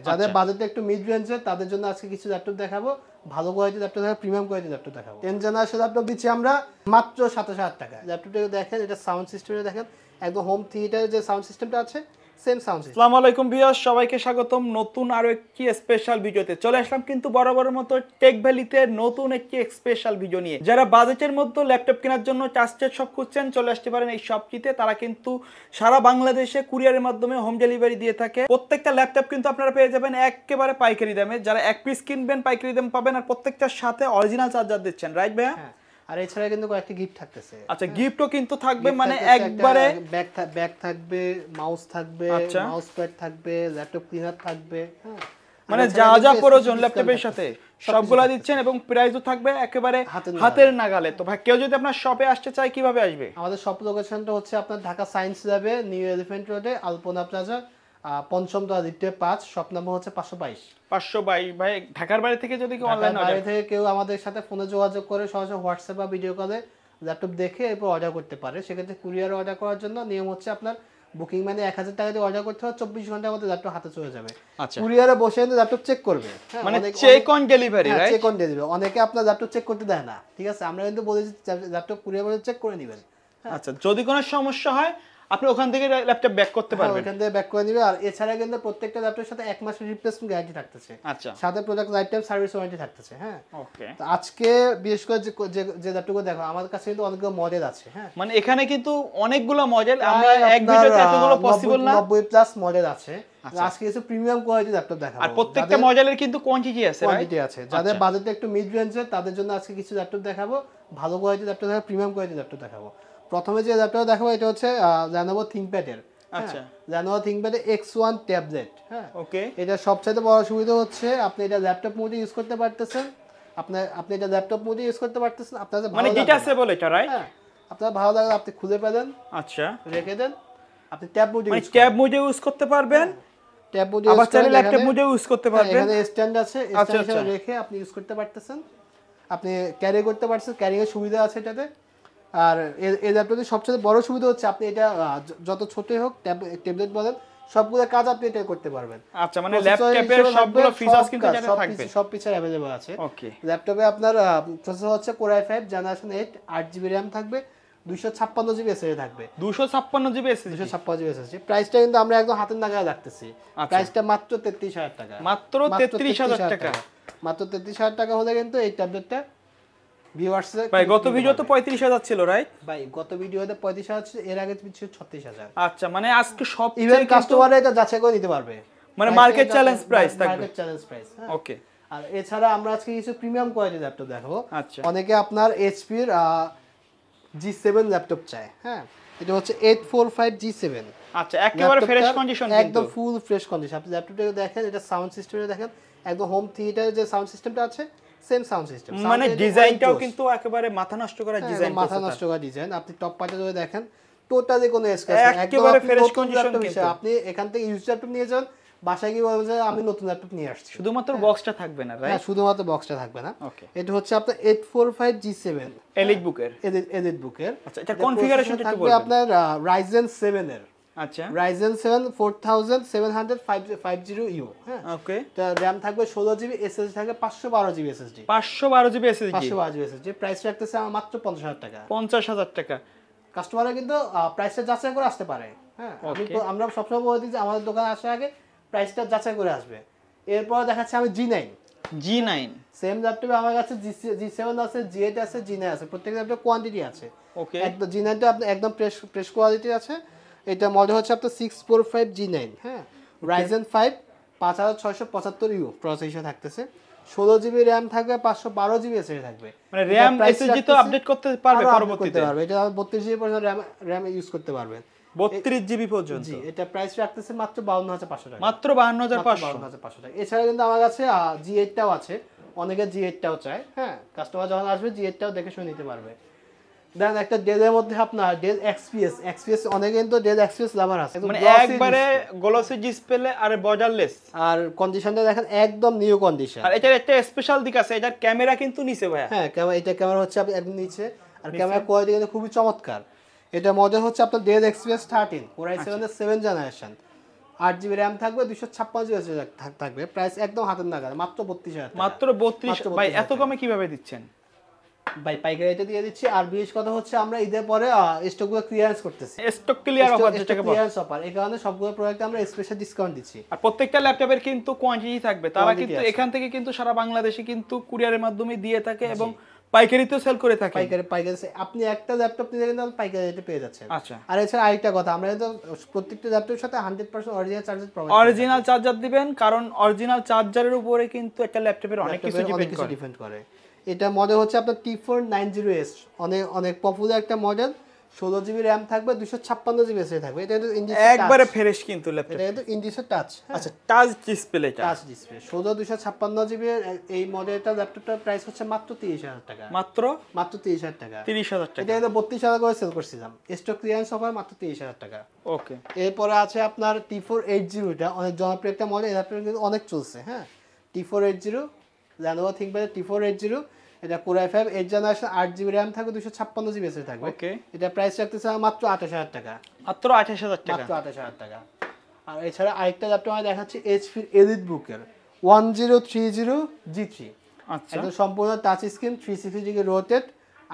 যাদের বাজেটটা একটু মিড রেঞ্জের তাদের জন্য আজকে কিছু ল্যাপটপ দেখাবো, ভালো কোয়ালিটির ল্যাপটপ দেখাবো, প্রিমিয়াম কোয়ালিটির ল্যাপটপ দেখাবো। 10 জেনারেশন ল্যাপটপ দিচ্ছি আমরা মাত্র 27,000 টাকা। ল্যাপটপটা দেখেন, এটা সাউন্ড সিস্টেমটা দেখেন, একদম হোম থিয়েটারের যে সাউন্ড সিস্টেমটা আছে সেম সাউন্ড সিস্টেম। আসসালামু আলাইকুম ভিউয়ার্স, সবাইকে স্বাগতম নতুন আরো একটি স্পেশাল ভিডিওতে। চলে আসলাম কিন্তু বরাবরের মতো টেক ভ্যালিতে নতুন একটি স্পেশাল ভিডিও নিয়ে। যারা বাজেটের মধ্যে ল্যাপটপ কেনার জন্য ট্রাস্টেড শপ খুঁজছেন, চলে আসতে পারেন এই শপটিতে। তারা কিন্তু সারা বাংলাদেশে কুরিয়ারের মাধ্যমে হোম ডেলিভারি দিয়ে থাকে। প্রত্যেকটা ল্যাপটপ কিন্তু আপনারা পেয়ে যাবেন একেবারে পাইকারি দামে। যারা এক পিস কিনবেন পাইকারি দাম পাবেন, আর প্রত্যেকটার সাথে অরিজিনাল চার্জার দিচ্ছেন, রাইট ভাইয়া? আর এছাড়া কিন্তু কয়েকটি গিফট থাকতেছে। আচ্ছা, গিফটও কিন্তু থাকবে, মানে একবারে ব্যাগ থাকবে, মাউস থাকবে, মাউস প্যাড থাকবে, ল্যাপটপ ক্লিনার থাকবে, মানে যা যা প্রয়োজন ল্যাপটপের সাথে সবগুলা দিচ্ছেন, এবং প্রাইসও থাকবে একেবারে হাতের নাগালে। তো ভাই, কেউ যদি আপনার শপে আসতে চায় কিভাবে আসবে? আমাদের শপ লোকেশনটা হচ্ছে আপনার ঢাকা সায়েন্স ল্যাবে, নিউ এলিফ্যান্ট রোডে, আলপনা প্লাজা, পঞ্চম তলা, দ্বিতীয় 5, শপ নাম্বার হচ্ছে 522। ভাই, ঢাকার বাইরে থেকে যদি কেউ অনলাইন বাইরে থেকে কেউ আমাদের সাথে ফোনে যোগাযোগ করে সরাসরি হোয়াটসঅ্যাপ বা ভিডিও কলে ল্যাপটপ দেখে এরপর অর্ডার করতে পারে। সেক্ষেত্রে কুরিয়ার অর্ডার করার জন্য নিয়ম হচ্ছে আপনার বুকিং মানে 1000 টাকা দিয়ে অর্ডার করতে হবে, 24 ঘন্টার মধ্যে ল্যাপটপ হাতে চলে যাবে। কুরিয়ারে বসে ল্যাপটপ চেক করবে, মানে check on delivery, right? Check on delivery. অনেকে আপনার ল্যাপটপ চেক করতে দেয় না, ঠিক আছে? আমরা কিন্তু বলেছি ল্যাপটপ কুরিয়ার বসে চেক করে নেবেন। আচ্ছা, যদি কোনো সমস্যা হয় আপনি ওখান থেকে ল্যাপটপ ব্যাক করতে পারবেন। ওখান থেকে ব্যাক করে নেবে। আর এছাড়া কিন্তু প্রত্যেকটা ল্যাপটপের সাথে 1 মাসের রিপ্লেসমেন্ট গ্যারান্টি থাকতেছে। আচ্ছা, সাথে product life time service warranty থাকতেছে। হ্যাঁ, ওকে। তো আজকে বিশেষ করে যে ল্যাপটপগুলো দেখো, আমার কাছে কিন্তু অনেকগুলো মডেল আছে। হ্যাঁ, মানে এখানে কিন্তু অনেকগুলো মডেল, আমরা এক ভিডিওতে এতগুলো পসিবল না, 90 প্লাস মডেল আছে। আজকে কিছু প্রিমিয়াম কোয়ালিটির ল্যাপটপ দেখাবো, আর প্রত্যেকটা মডেলের কিন্তু কোয়ান্টিটি আছে, যাদের বাজেটটা একটু মিড রেঞ্জের তাদের জন্য আজকে কিছু ল্যাপটপ দেখাবো, ভালো কোয়ালিটির ল্যাপটপ দেখাবো, প্রিমিয়াম কোয়ালিটির ল্যাপটপ দেখাবো। প্রথমে যে ল্যাপটপ দেখাবো এটা হচ্ছে Lenovo ThinkPad এর। আচ্ছা, Lenovo ThinkPad X1 ট্যাবলেট। হ্যাঁ, ওকে। এটা সবচেয়ে বড় সুবিধা হচ্ছে আপনি এটা ল্যাপটপ মোডে ইউজ করতে পারতেছেন। আপনি এটা ল্যাপটপ মোডে ইউজ করতে পারতেছেন। আপনার মানে ডিটাচেবল এটা, রাইট? হ্যাঁ, আপনার ভালো লাগলে আপনি খুলে ফেলেন, আচ্ছা, রেখে দেন। আপনি ট্যাব মোডে মানে ট্যাব মোডে ইউজ করতে পারবেন, ট্যাব মোডে আবার চাইলে ল্যাপটপ মোডে ইউজ করতে পারবেন। এখানে স্ট্যান্ড আছে, স্ট্যান্ডে রেখে আপনি ইউজ করতে পারতেছেন। আপনি ক্যারি করতে পারছেন, ক্যারিং এর সুবিধা আছে এটাতে। আর এই ল্যাপটপের সবচেয়ে বড় সুবিধা হচ্ছে আপনি এটা যত ছোটই হোক, ট্যাবলেট বলেন, সবগুলো কাজ আপনি এটা করতে পারবেন। আচ্ছা, মানে ল্যাপটপের সবগুলো ফিচারস কিন্তু এটাতে থাকবে, সব ফিচার अवेलेबल আছে। ওকে। ল্যাপটপে আপনার প্রসেসর হচ্ছে Core i5 generation 8, 8GB RAM থাকবে, 256GB SSD থাকবে। 256GB SSD, 256GB SSD। প্রাইসটা কিন্তু আমরা একদম হাতের নাগালে রাখতেছি। প্রাইসটা মাত্র 33,000 টাকা। মাত্র 33,000 টাকা। মাত্র 33,000 টাকা হলে কিন্তু এই ট্যাবলেটটা ভিউয়ার্স ভাই, গত ভিডিওতে 35,000 ছিল, রাইট? ভাই, গত ভিডিওতে 35,000 ছিল, এর আগে ছিল 36,000। আচ্ছা, মানে আজকে সব ইভেন কাস্টমাররা এটা যাচাই করে নিতে পারবে, মানে মার্কেট চ্যালেঞ্জ প্রাইস থাকবে, মার্কেট চ্যালেঞ্জ প্রাইস। ওকে। আর এছাড়া আমরা আজকে কিছু প্রিমিয়াম কোয়ালিটির ল্যাপটপ দেখাবো। আচ্ছা, অনেকে আপনার HP এর G7 ল্যাপটপ চায়। হ্যাঁ, এটা হচ্ছে 845 G7। আচ্ছা, একেবারে ফ্রেশ কন্ডিশন, একদম ফুল ফ্রেশ কন্ডিশন। আপনি ল্যাপটপটা দেখেন, এটা সাউন্ড সিস্টেমটা দেখেন, একদম হোম থিয়েটারের যে সাউন্ড সিস্টেমটা আছে সেম সাউন্ড সিস্টেম। মানে ডিজাইনটাও কিন্তু একেবারে মাথা নষ্ট করা ডিজাইন, মাথা নষ্ট করা ডিজাইন। আপনি টপ পার্টে যদি দেখেন, টোটালি কোনো স্ক্র্যাচ নেই, একেবারে ফ্রেশ কন্ডিশন। কিন্তু আপনি এখান থেকে ইউজ ল্যাপটপ নিয়ে যান, বাসায় গিয়ে বলবেন যে আমি নতুন ল্যাপটপ নিয়ে আসছি। শুধুমাত্র বক্সটা থাকবে না, রাইট? হ্যাঁ, শুধুমাত্র বক্সটা থাকবে না। ওকে। এটা হচ্ছে আপনার 845 G7 এলিট বুকের, এলিট বুকের। আচ্ছা, এটা কনফিগারেশনটা একটু বলবেন। আপনার Ryzen 7 এর। আচ্ছা, Ryzen 7 4750U। হ্যাঁ, ওকে। এটা RAM থাকবে 16GB, SSD থাকবে 512GB SSD। 512GB SSD, 512GB SSD। Price রাখতেছে মাত্র 50,000 টাকা। 50,000 টাকা। কাস্টমাররা কিন্তু প্রাইসটা যাচাই করে আসতে পারে। হ্যাঁ, আমরা সবসময় বলে দিই যে আমাদের দোকানে আসার আগে প্রাইসটা যাচাই করে আসবে। এরপর দেখাচ্ছে আমি G9 সেম ল্যাপটপে আমার কাছে G7 আছে, G8 আছে, G9 আছে। প্রত্যেকটা ল্যাপটপ কোয়ান্টিটি আছে। ওকে। একদম G9 টা আপনার একদম ফ্রেশ কোয়ালিটি আছে। এটা মডেল হচ্ছে আপনার 645 G9। হ্যাঁ, Ryzen 5 5675U প্রসেসর থাকতেছে, 16GB RAM থাকবে, 512GB SSD থাকবে। মানে RAM SSD তো আপডেট করতে পারবে পরবর্তীতে। এটা 32GB পর্যন্ত RAM ইউজ করতে পারবেন, 32GB পর্যন্ত। জি, এটা প্রাইস রাখতেছে মাত্র 52,500 টাকা। মাত্র 52,500 টাকা। এছাড়া কিন্তু আমার কাছে G8 টাও আছে, অনেকে G8 টাও চায়। হ্যাঁ, কাস্টমার যখন আসবে G8 টাও দেখে শুনে নিতে পারবে। দেন একটা ডেলের মধ্যে আপনার ডেল XPS অনেকে কিন্তু ডেল XPS লাভার আছে, মানে একবারে গ্লসি ডিসপ্লে আর বর্ডারলেস, আর কন্ডিশনটা দেখেন একদম নিউ কন্ডিশন। আর এটার একটা স্পেশাল দিক আছে, এটার ক্যামেরা কিন্তু নিচে ভাই। হ্যাঁ, ক্যামেরা হচ্ছে একদম নিচে, আর ক্যামেরা কোয়ালিটি কিন্তু খুবই চমৎকার। এটা মডেল হচ্ছে আপনার ডেল XPS 13 Core i7 এর 7 জেনারেশন। 8GB RAM থাকবে, 256GB থাকবে, প্রাইস একদম হাতের নাগালে, মাত্র 32000 টাকা। মাত্র 32। ভাই এত কমে কিভাবে দিচ্ছেন? ভাই পাইকারি রেটে দিয়ে দিচ্ছি। আর বিশেষ কথা হচ্ছে আমরা ঈদের পরে স্টকগুলো ক্লিয়ারেন্স করতেছি। স্টক ক্লিয়ার অফার যেটাকে বলে, ক্লিয়ারেন্স অফার, এই কারণে সবগুলো প্রোডাক্টে আমরা স্পেশাল ডিসকাউন্ট দিচ্ছি। আর প্রত্যেকটা ল্যাপটপের কিন্তু কোয়ান্টিটি থাকবে, তারা কিন্তু এখান থেকে কিন্তু সারা বাংলাদেশে কিন্তু কুরিয়ারের মাধ্যমে দিয়ে থাকে এবং পাইকারিতেও সেল করে থাকে। পাইকারি আপনি একটা ল্যাপটপ নিলে কিন্তু পাইকারি রেটে পেয়ে যাচ্ছেন। আচ্ছা, আর এছাড়া আরেকটা কথা, আমরা কিন্তু প্রত্যেকটা ল্যাপটপের সাথে 100% original charger provide, original charger দিবেন, কারণ অরিজিনাল চার্জারের উপরে কিন্তু একটা ল্যাপটপের অনেক কিছু ডিপেন্ড করে। এটা মডেল হচ্ছে আপনার T490S, অনেক পপুলার একটা মডেল। 16GB RAM থাকবে, 256GB এসএসডি থাকবে। এটা কিন্তু একবারে ফ্রেশ কিন্তু ল্যাপটপ, এটা কিন্তু ইন্ডিসের টাচ। আচ্ছা, touch display, touch display 16 256GB এই মডেলটা ল্যাপটপটার প্রাইস হচ্ছে মাত্র 30000 টাকা। মাত্র 30000 টাকা। 30000 টাকা। এটা কিন্তু 32000 করে সেল করছিলাম, স্টক ক্লিয়ারেন্স অফার, মাত্র 30000 টাকা। ওকে। এরপরে আছে আপনার T480, এটা অনেক জনপ্রিয় একটা মডেল, এটা কিন্তু অনেক চলছে। হ্যাঁ, T480 Lenovo ThinkPad T480, এটা Core i5 8th generation, 8GB RAM থাকবে, 256GB এসএসডি থাকবে। ওকে। এটা প্রাইস রাখতেছে মাত্র 28000 টাকা। মাত্র 28000 টাকা। মাত্র 28000 টাকা। আর এছাড়া আরেকটা ল্যাপটপ আমি দেখাচ্ছি HP EliteBook 1030 G3। আচ্ছা, একদম সম্পূর্ণ touch screen, 360 degree rotate,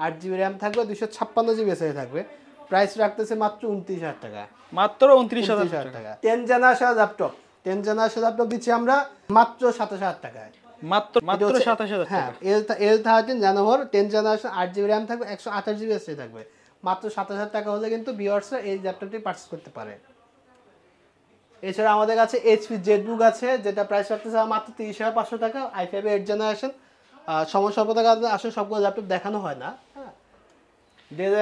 8GB RAM থাকবে, 256GB এসএসডি থাকবে। প্রাইস রাখতেছে মাত্র 29000 টাকা। মাত্র 29000 টাকা। 10 জেনারেশন ল্যাপটপ দিচ্ছি আমরা মাত্র 27000 টাকায়। মাত্র 27000 টাকা। হ্যাঁ, L13 Lenovo 10 generation, 8GB RAM থাকবে, 128GB এসএসডি থাকবে। মাত্র 7000 টাকা হলে কিন্তু ভিউয়ার্সরা এই ল্যাপটপটি পারচেজ করতে পারে। এছাড়া আমাদের কাছে HP ZBook আছে, যেটা প্রাইস রাখতেছে মাত্র 30500 টাকা। i5 8th generation. সমস্যা পড়ে কারণে আসলে সবগুলো ল্যাপটপ দেখানো হয় না। হ্যাঁ,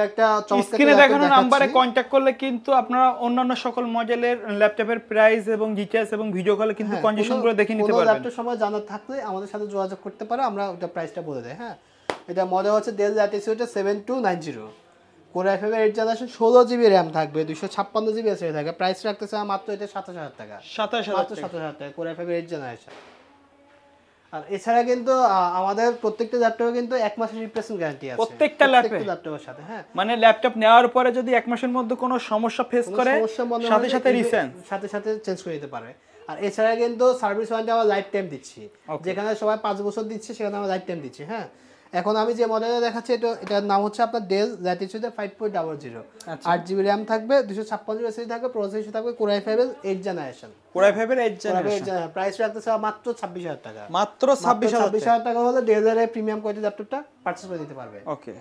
একটা স্ক্রিনে দেখানো নাম্বারে কন্টাক্ট করলে কিন্তু আপনারা অন্যান্য সকল মডেলের ল্যাপটপের প্রাইস এবং ডিটেইলস এবং ভিডিও কলে কিন্তু কন্ডিশনগুলো দেখে নিতে পারবেন। ল্যাপটপ সময় জানার থাকলে আমাদের সাথে যোগাযোগ করতে পারে, আমরা ওটা প্রাইসটা বলে দেই। হ্যাঁ, এটা মডেল হচ্ছে Dell Latitude 7290, Core i5 8th generation, 16GB RAM থাকবে, 256GB এসএসডি থাকবে। প্রাইস রাখতেছে মাত্র এটা 27000 টাকা। 27000 টাকা Core i5 8th জেনারেশন। আর এছাড়া কিন্তু আমাদের প্রত্যেকটা ল্যাপটপে কিন্তু 1 মাসের রিপ্লেসমেন্ট গ্যারান্টি আছে প্রত্যেকটা ল্যাপটপের সাথে। হ্যাঁ, মানে ল্যাপটপ নেওয়ার পরে যদি 1 মাসের মধ্যে কোনো সমস্যা ফেস করে সাথে সাথে চেঞ্জ করে দিতে পারে। আর এছাড়া কিন্তু সার্ভিস ওয়ারেন্টি আমরা লাইফ টাইম দিচ্ছি, যেখানে সবাই 5 বছর দিচ্ছে সেখানে আমরা লাইফ টাইম দিচ্ছি। হ্যাঁ, এখন আমি যে মডেলটা দেখাচ্ছি এটার নাম হচ্ছে আপনার Dell Latitude 5.00, 8GB RAM থাকবে, 256GB এসএসডি থাকবে, প্রসেসর থাকবে Core i5 8th generation. Price রাখতেছে মাত্র 26000 টাকা। মাত্র 26000 টাকা হলে Dell এর প্রিমিয়াম কোয়ালিটি ল্যাপটপটা পারচেজ করে নিতে পারবে। ওকে।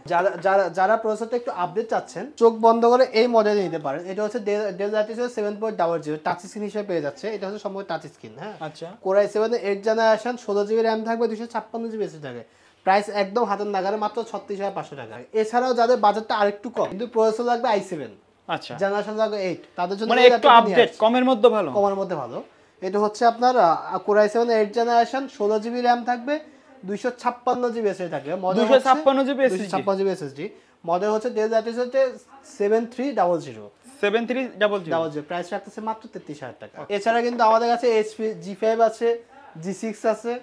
যারা প্রসেসরটা একটু আপডেট চাচ্ছেন, চোখ বন্ধ করে এই মডেল নিতে পারেন। এটা হচ্ছে Dell Latitude 7.00, টাচ স্ক্রিন হিসেবে পেয়ে যাচ্ছে। এটা হচ্ছে সম্পূর্ণ টাচ স্ক্রিন। হ্যাঁ, আচ্ছা, Core i7 8th generation, 16GB RAM থাকবে, 256GB এসএসডি থাকবে। প্রাইস একদম হাতের নাগালে, মাত্র 36500 টাকা। এছাড়াও যাদের বাজেটটা আরেকটু কম, কিন্তু প্রসেসর লাগবে i7, আচ্ছা, জেনারেশন লাগবে 8, তাদের জন্য মানে একটু আপডেট কমের মধ্যে ভালো। এটা হচ্ছে আপনার Core i7 8th generation, 16GB RAM থাকবে, 256GB এসএসডি থাকবে। 256GB SSD. মডেল হচ্ছে Dell Latitude 7300। প্রাইস রাখতেছে মাত্র 33000 টাকা। এছাড়া কিন্তু আমাদের কাছে HP G5 আছে, G6 আছে,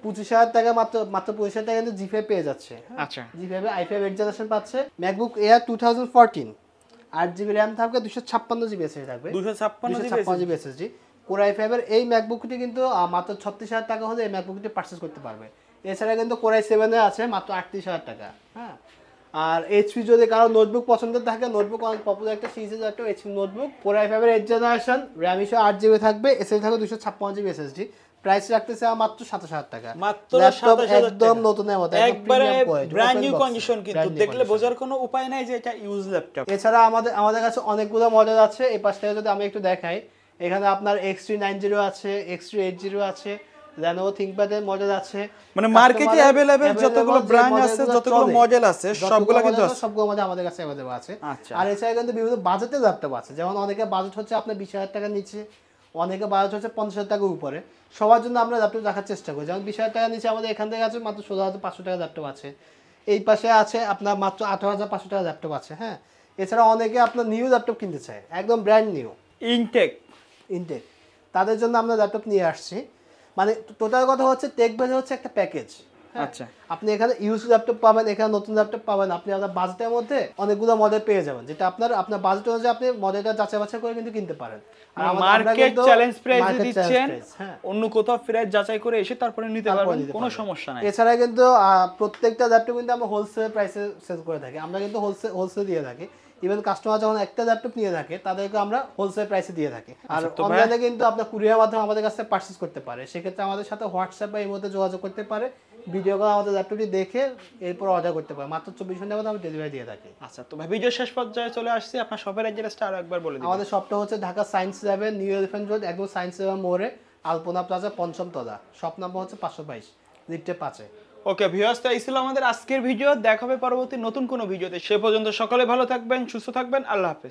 25000 টাকা, মাত্র 25000 টাকা কিন্তু G5 পেয়ে যাচ্ছে। আচ্ছা, G5 i5 8th জেনারেশন পাচ্ছে। MacBook Air 2014, 8GB RAM থাকবে, 256GB এসএসডি থাকবে, 256GB এসএসডি। Core i5 এর এই ম্যাকবুকটি কিন্তু মাত্র 36000 টাকা হলে এই ম্যাকবুকটি পারচেজ করতে পারবে। এছাড়া কিন্তু Core i7 এ আছে মাত্র 38000 টাকা। হ্যাঁ, আর HP যদি কারো নোটবুক পছন্দ থাকে, নোটবুক অনেক পপুলার একটা সিরিজ একটা HP নোটবুক, Core i5 এর 8th জেনারেশন, RAM 8GB থাকবে, এসএসডি থাকবে 256GB এসএসডি। প্রাইস রাখতেছে মাত্র 27000 টাকা। মাত্র 27000 একদম নতুনের মতো, একবারে ব্র্যান্ড নিউ কন্ডিশন, কিন্তু দেখলে বোঝার কোনো উপায় নাই যে এটা ইউজ ল্যাপটপ। এছাড়া আমাদের কাছে অনেকগুলো মডেল আছে। এই পাশ থেকে যদি আমি একটু দেখাই, এখানে আপনার X390 আছে, X380 আছে, Lenovo ThinkPad এর মডেল আছে। মানে মার্কেটে अवेलेबल যতগুলো ব্র্যান্ড আছে, যতগুলো মডেল আছে, সবগুলো কিন্তু মডেল আমাদের কাছে अवेलेबल আছে। আর এছাড়া কিন্তু বিভিন্ন বাজেটের ল্যাপটপ আছে, যেমন অনেকে বাজেট হচ্ছে আপনার 20000 টাকার নিচে, অনেকে বাজেট হচ্ছে 50000 টাকার উপরে। সবার জন্য আমরা ল্যাপটপ রাখার চেষ্টা করি। যেমন 20000 টাকার নিচে আমাদের এখান থেকে আছে মাত্র 16500 টাকার ল্যাপটপ আছে। এই পাশে আছে আপনার মাত্র 18500 টাকার ল্যাপটপ আছে। হ্যাঁ, এছাড়া অনেকে আপনার নিউ ল্যাপটপ কিনতে চায়, একদম ব্র্যান্ড নিউ, ইনটেক, তাদের জন্য আমরা ল্যাপটপ নিয়ে আসছি। মানে টোটাল কথা হচ্ছে টেক ভ্যালি হচ্ছে একটা প্যাকেজ। আচ্ছা আপনি এখানে ইউজ ল্যাপটপ পাবেন, এখানে নতুন ল্যাপটপ পাবেন, আপনি আপনার বাজেটের মধ্যে অনেকগুলো মডেল পেয়ে যাবেন, যেটা আপনার বাজেট অনুযায়ী আপনি মডেলটা যাচাই বাছাই করে কিন্তু কিনতে পারেন। আর মার্কেট চ্যালেঞ্জ প্রাইস দিচ্ছেন, অন্য কোথাও প্রাইস যাচাই করে এসে তারপরে নিতে পারবেন, কোনো সমস্যা নাই। এছাড়া কিন্তু প্রত্যেকটা ল্যাপটপ কিন্তু আমরা হোলসেল প্রাইসে সেল করে থাকি, আমরা কিন্তু হোলসেল দিয়ে থাকি। ইভেন কাস্টমার যখন একটা ল্যাপটপ নিয়ে থাকে তাদেরকে আমরা হোলসেল প্রাইসে দিয়ে থাকি। আর অনলাইনে কিন্তু আপনার কুরিয়ার মাধ্যমে আমাদের কাছে পারচেজ করতে পারে, সেক্ষেত্রে আমাদের সাথে হোয়াটসঅ্যাপ বা এর মধ্যে যোগাযোগ করতে পারে, ভিডিও কল আমাদের ল্যাপটপটি দেখে এরপর অর্ডার করতে পারে, মাত্র 24 ঘন্টার মধ্যে আমরা ডেলিভারি দিয়ে থাকি। আচ্ছা তো ভাই ভিডিও শেষ পর্যায়ে চলে আসছি, আপনার শপের অ্যাড্রেসটা আরো একবার বলে দিন। আমাদের শপটা হচ্ছে Dhaka science 11 new elephant road, একদম সায়েন্স 11 মোড়ে, আলপনা প্লাজা, পঞ্চম তলা, শপ নাম্বার হচ্ছে 522, লিফটে 5-এ। ওকে ভিউয়ার্স, তো এই ছিল আমাদের আজকের ভিডিও। দেখা হবে পরবর্তী নতুন কোনো ভিডিওতে। সে পর্যন্ত সকলে ভালো থাকবেন, সুস্থ থাকবেন, আল্লাহ হাফেজ।